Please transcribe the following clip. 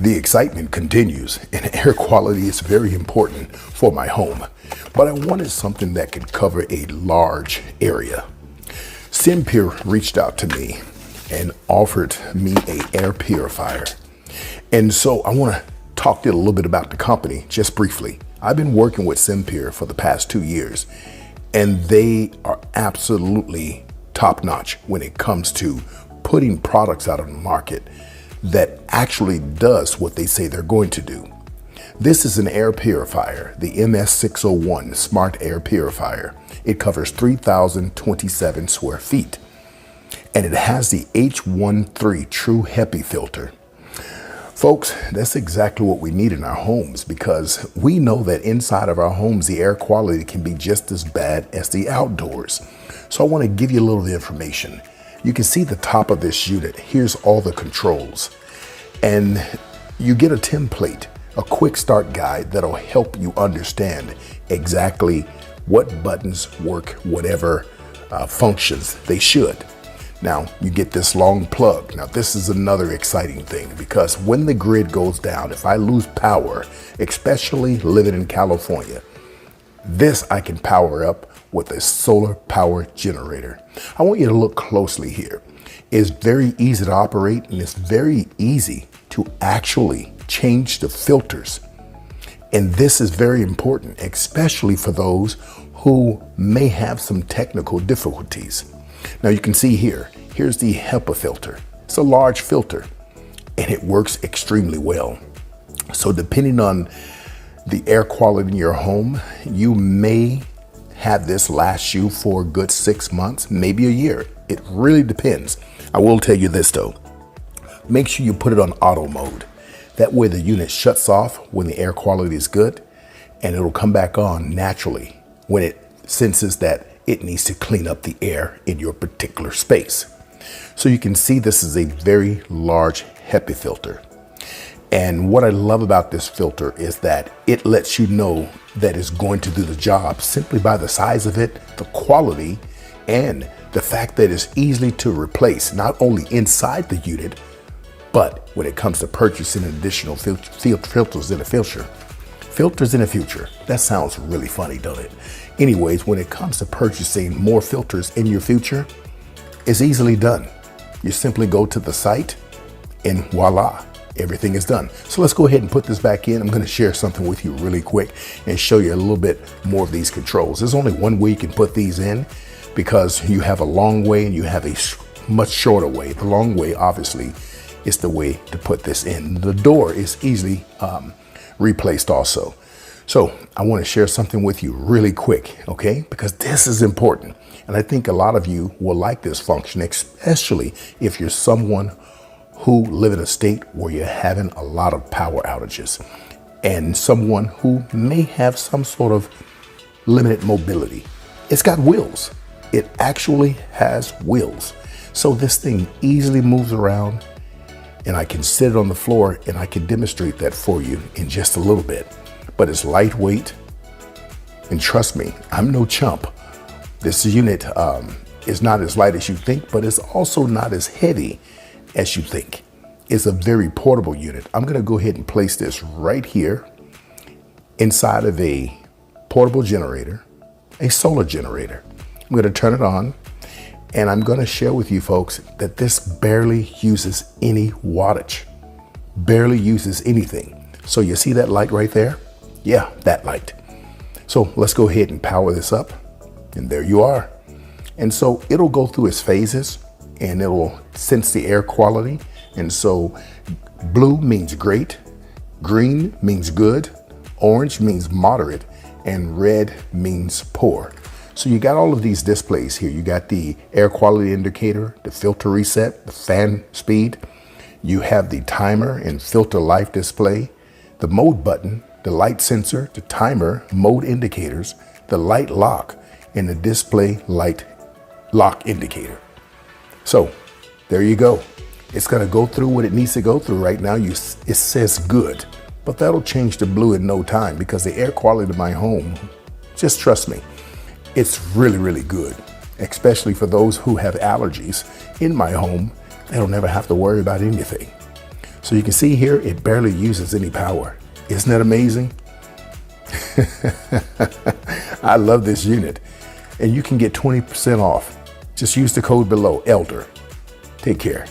The excitement continues, and air quality is very important for my home, but I wanted something that could cover a large area. SimPure reached out to me and offered me an air purifier. And so I want to talk to you a little bit about the company, just briefly. I've been working with SimPure for the past 2 years, and they are absolutely top-notch when it comes to putting products out on the market that actually does what they say they're going to do. This is an air purifier, the MS601 Smart Air Purifier. It covers 3,027 square feet, and it has the H13 True HEPA filter. Folks, that's exactly what we need in our homes, because we know that inside of our homes, the air quality can be just as bad as the outdoors. So I want to give you a little information. You can see the top of this unit. Here's all the controls. And you get a template, a quick start guide that'll help you understand exactly what buttons work, whatever functions they should. Now, you get this long plug. Now, this is another exciting thing, because when the grid goes down, if I lose power, especially living in California, this I can power up with a solar power generator. I want you to look closely here. It's very easy to operate, and it's very easy to actually change the filters. And this is very important, especially for those who may have some technical difficulties. Now you can see here's the HEPA filter. It's a large filter, and it works extremely well. So depending on the air quality in your home, you may have this last you for a good 6 months, maybe a year. It really depends. I will tell you this though, make sure you put it on auto mode. That way the unit shuts off when the air quality is good, and it'll come back on naturally when it senses that it needs to clean up the air in your particular space. So you can see this is a very large HEPA filter. And what I love about this filter is that it lets you know that it's going to do the job simply by the size of it, the quality, and the fact that it's easily to replace, not only inside the unit, but when it comes to purchasing additional filters in the future. Filters in the future. That sounds really funny, doesn't it? Anyways, when it comes to purchasing more filters in your future, it's easily done. You simply go to the site and voila, everything is done. So let's go ahead and put this back in. I'm going to share something with you really quick and show you a little bit more of these controls. There's only one way you can put these in, because you have a long way and you have a much shorter way. The long way, obviously, is the way to put this in. The door is easily replaced also. So I want to share something with you really quick, okay? Because this is important. And I think a lot of you will like this function, especially if you're someone who live in a state where you're having a lot of power outages, and someone who may have some sort of limited mobility. It's got wheels. It actually has wheels. So this thing easily moves around, and I can sit on the floor and I can demonstrate that for you in just a little bit. But it's lightweight, and trust me, I'm no chump. This unit is not as light as you think, but it's also not as heavy as you think. It's a very portable unit. I'm gonna go ahead and place this right here inside of a portable generator, a solar generator. I'm gonna turn it on, and I'm gonna share with you folks that this barely uses any wattage, barely uses anything. So you see that light right there? Yeah, that light. So let's go ahead and power this up, and there you are. And so it'll go through its phases, and it will sense the air quality. And so blue means great, green means good, orange means moderate, and red means poor. So you got all of these displays here. You got the air quality indicator, the filter reset, the fan speed. You have the timer and filter life display, the mode button, the light sensor, the timer, mode indicators, the light lock, and the display light lock indicator. So there you go. It's gonna go through what it needs to go through right now. It says good, but that'll change to blue in no time, because the air quality of my home, just trust me, it's really, really good, especially for those who have allergies. In my home, they don't never have to worry about anything. So you can see here, it barely uses any power. Isn't that amazing? I love this unit. And you can get 20% off. Just use the code below, ELDER. Take care.